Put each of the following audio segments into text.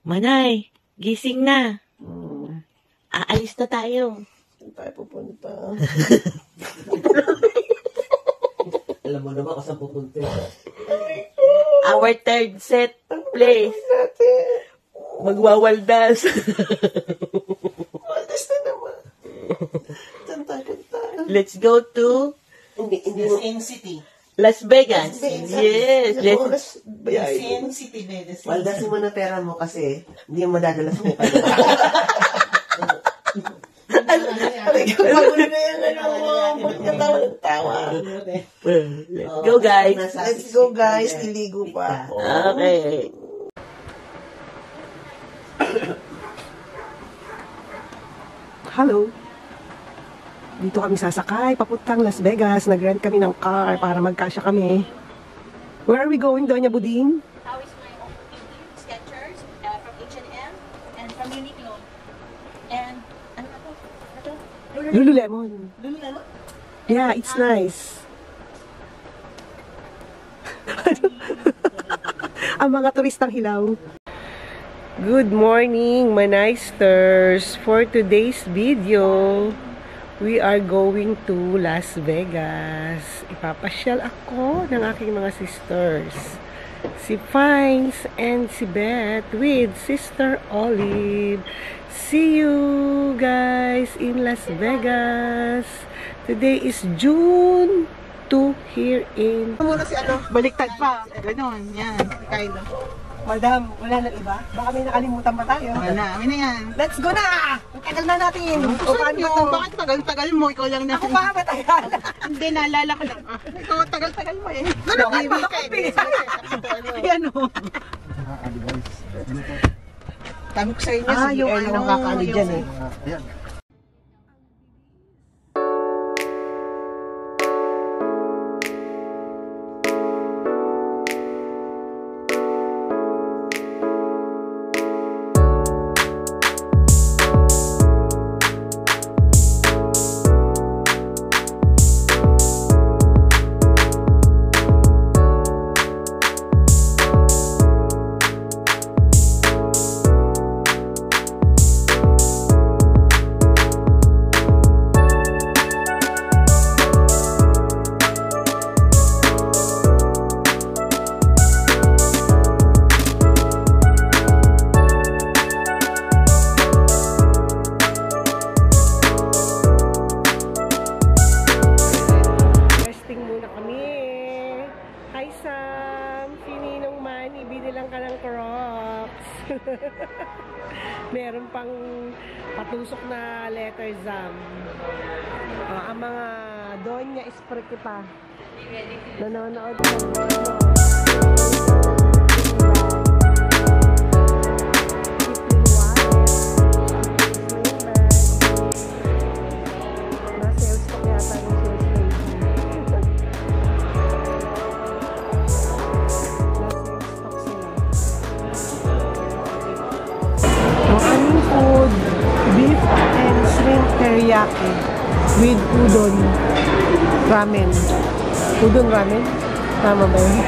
Manay, gising na. Aalis na tayo. Saan tayo pupunta? Alam mo naman kung saan pupunta. Our third set place. Magwawaldas. Waldas na naman. Saan tayo punta? Let's go to Hindi Sin City. Las Vegas. Yes. Let's Sin City, Vegas. Waldasin mo na pera mo kasi hindi mo madadala sa mukha mo. Pagod na yan, ba't ka tawa ng tawa? Let's go, guys. Let's go, guys. Iligo pa ako. Okay. Hello. Dito kami sasakay, papuntang Las Vegas. Nag-rent kami ng car para magkasya kami. Where are we going, Doña Buding? How is my own Skechers from H&M and from Uniqlo. And ano ba to? Lululemon. Yeah, it's nice. Ang mga turistang hilaw. Good morning, Manaysters! For today's video, we are going to Las Vegas. Ipapasyal ako ng aking mga sisters. Si Fines and si Beth with Sister Olive. See you guys in Las Vegas. Today is June 2 here in... Muna si ano? Baliktad pa. Ganon, yan. Kain na. Madam, wala na iba? Baka may nakalimutan ba tayo? Wala, amin na yan. Let's go na! Ang tagal na natin! O paano? Bakit tagal-tagal mo? Ikaw lang na. Ako pa matagal! Hindi, naalala ko lang. Ikaw tagal-tagal mo eh. Ay, makapi! Ayan o! Sabi ko sa inyo, si yung Erno ano, kakali dyan eh. Meron pang patusok na letter ZAM. Ang mga Doña Espreke pa. Nanonood ng teriyaki with udon ramen. Udon ramen? Tama ba yun?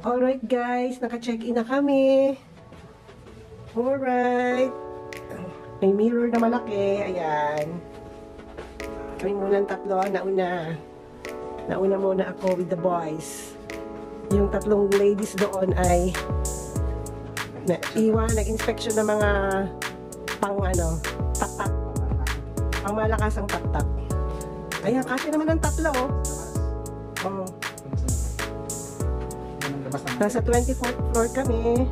Alright guys, naka-check-in na kami. Alright. May mirror na malaki. Ayan. Kami muna ang tatlo. Nauna muna ako with the boys. Yung tatlong ladies doon ay nag-inspection ng mga tak-tak. Ang malakasang tak-tak. Ayan, kasi naman ang tatlo, oh. Nasa 24th floor kami.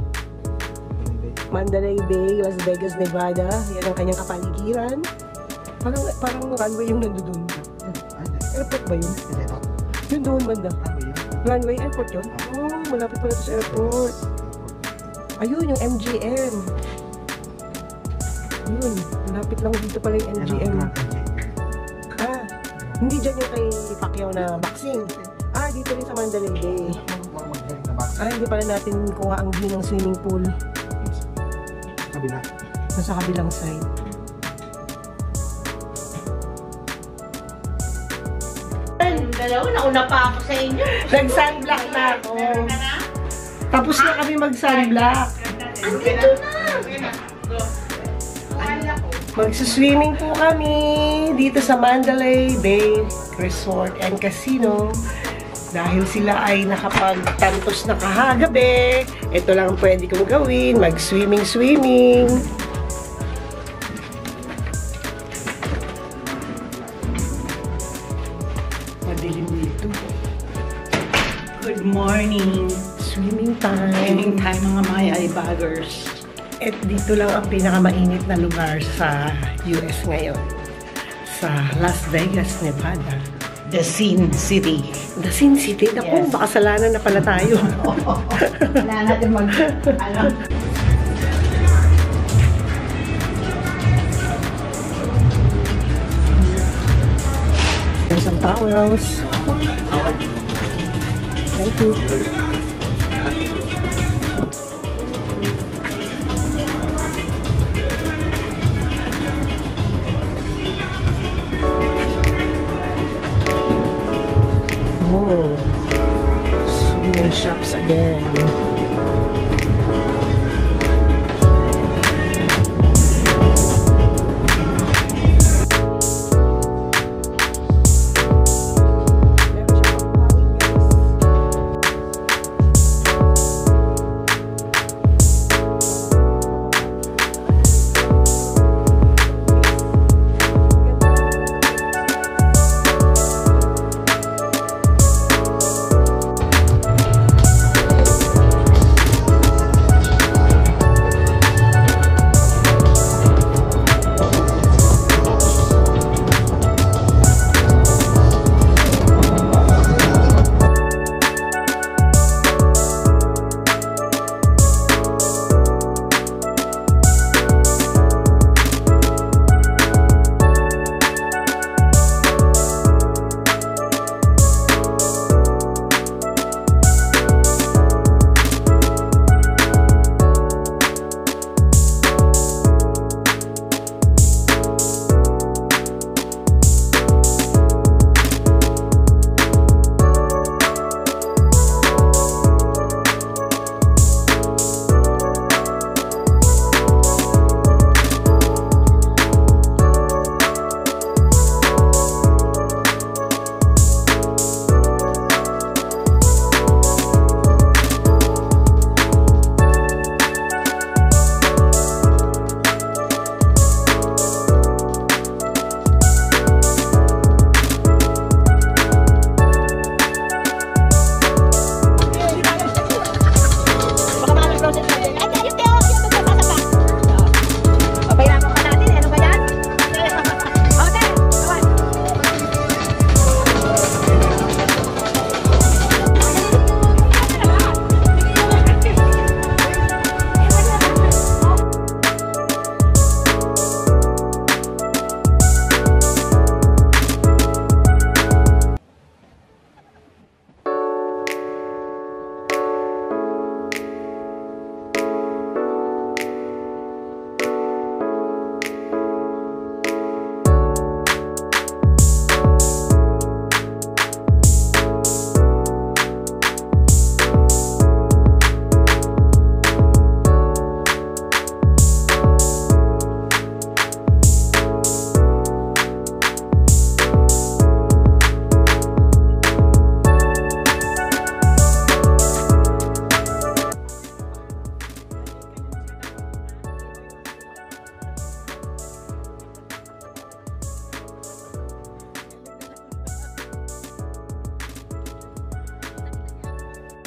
Mandalay Bay, Las Vegas, Nevada. Yan ang kanyang kapaligiran. Parang runway yung nandoon. Airport ba yun? Yun doon banda. Runway, airport yun? Oh, malapit pala ito sa airport. Ayun, yung MGM. Ayun, malapit lang dito pala yung MGM. Ah, hindi dyan yung kay Pacquiao na boxing. Ah, dito rin sa Mandalay Bay. Ah, hindi pala natin kuha ang view ng swimming pool. Nasa kabilang side. Nauna pa ako sa inyo. Nag-sunblock na ako. Tapos na kami mag-sunblock. Andito na. Magsuswimming po kami dito sa Mandalay Bay Resort and Casino. Dahil sila ay nakapagtantos na kahagabi, ito lang pwede kong gawin, mag-swimming. Madilim dito. Good morning. Swimming time. Swimming time mga baggers. At dito lang ang pinakamainit na lugar sa US ngayon. Sa Las Vegas, Nevada. The Sin City. The Sin City? Naku, Yes. makasalanan na pala tayo. Wala natin There's some towels. Thank you. Oh, souvenir shops again.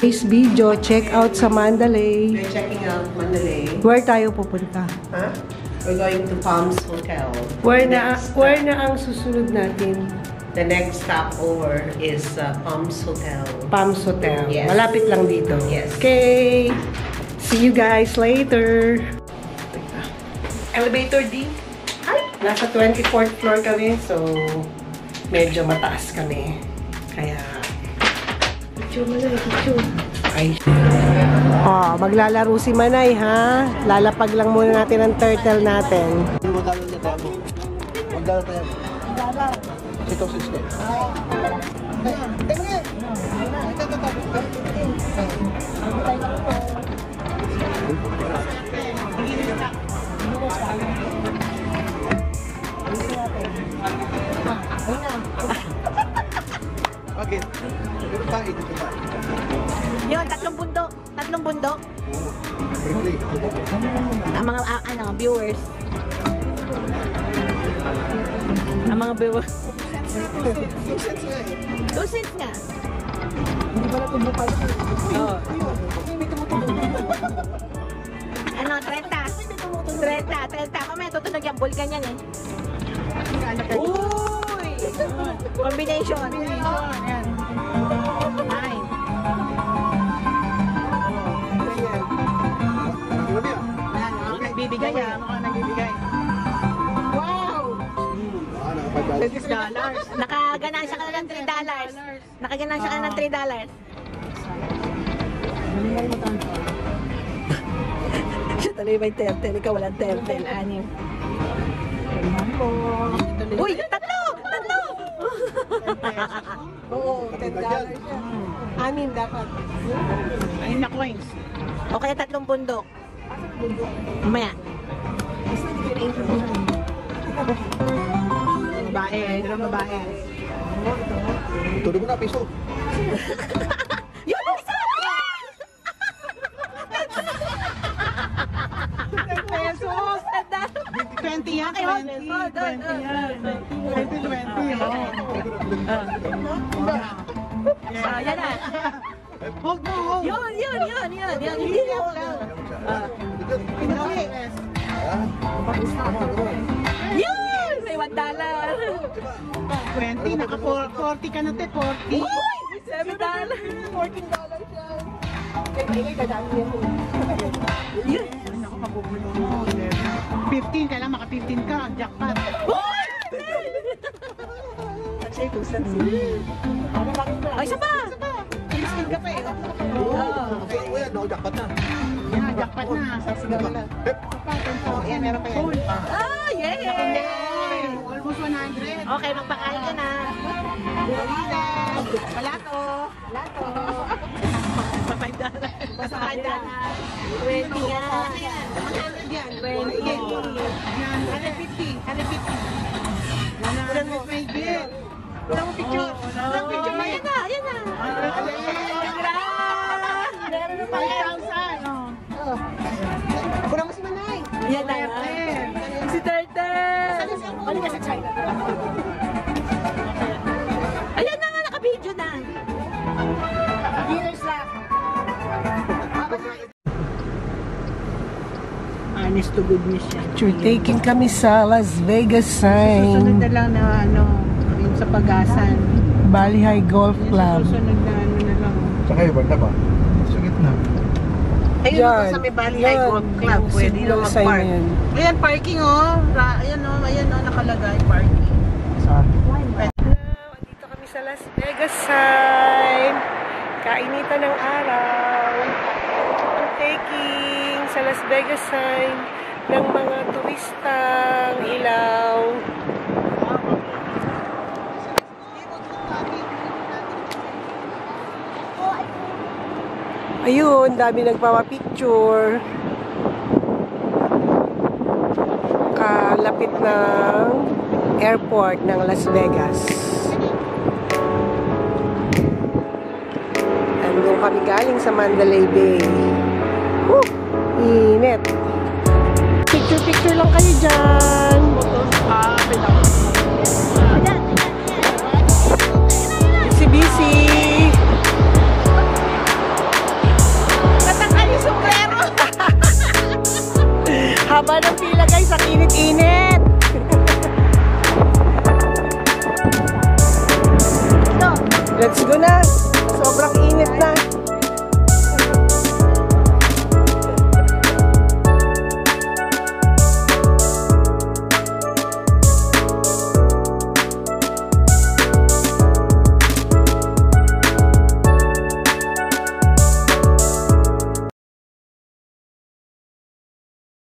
This video, check out sa Mandalay. We're checking out Mandalay. Where tayo pupunta? Huh? We're going to Palms Hotel. Where na ang susunod natin? The next stopover is Palms Hotel. Palms Hotel. Yes. Malapit lang dito. Yes. Okay. See you guys later. Elevator D. Hi. Nasa 24th floor kami, so medyo mataas kami. Kaya picture mo na, picture. Ay. Oh, maglalaro si Manay, ha? Lalapag lang muna natin ang turtle natin. Okay. Yun, tatlong bundok. Ang mga, viewers. Ang mga viewers. 2 cents nga. Hindi ba natubukal? Oo. Ano, 30. Mamaya tutunog yung bulkan yan eh. Uy! Combination. Yan. Ay. Nagbibigay yan. Ano ka nagbibigay? Wow! $30. Nakaganansya ka na ng $3. Nakaganansya ka na ng $3. Siya tuloy may turtle. Ikaw walang turtle. Anim. Uy! Tatlo! Oo, $10 yan. Anim dapat. Ayun na coins. O kaya 3 bundok. Mamaya. Babae, dalawang babae. Tulog mo na, piso. Yun! Isa! Pesos! 20 yan, 20. 20 yan. 20. Yan na. Huwag mo, huwag. Yun. Hindi mo. Yun! May $1. 20, naka 40 ka na te, 40. Uy! $7. Yun. Naku, pabubulo mo. 15, kailangan maka 15 ka, jackpot. Uy! Ay, isa pa! Miskin ka pa eh. Okay, wala, jackpot na. Yan, jackpot na. Sasigaw na. Yan, meron pa yan. Ah, yay! Almost 100. Okay, magpakain ka na. Palato. Sa $5. 20 nga. 20. Yan, 150. 150 may gift. Wala mo picture. Wala mo picture. Ayan na. Meron na 5,000. Kuna mo si Manay. Yan na. Si Turtle. Ano ka sa China? Ayan na nga, naka-video na. Viewers lang. Honest to goodness yan. Picture taking kami sa Las Vegas Susunod sign. na lang na yung sa Pagasan. Bali High Golf Club. Susunod na na lang. Saka yung banda ba? Sa gitna. Ayun Yan. sa may Bali High Golf Club. Pwede Siguro nyo sign mag-park. na yan. Ayan, parking Ayan nakalagay, parking. Saan? Dito kami sa Las Vegas sign. Kainitan ng araw. Taking sa Las Vegas sign ng mga turistang ilaw. Ayun, dami nagpapapicture. Kalapit ng airport ng Las Vegas. Nandun kami galing sa Mandalay Bay. Woo! Init. Picture lang kayo dyan. Busy. haba ng pila guys, ang init-init. Let's go na. Sobrang init na.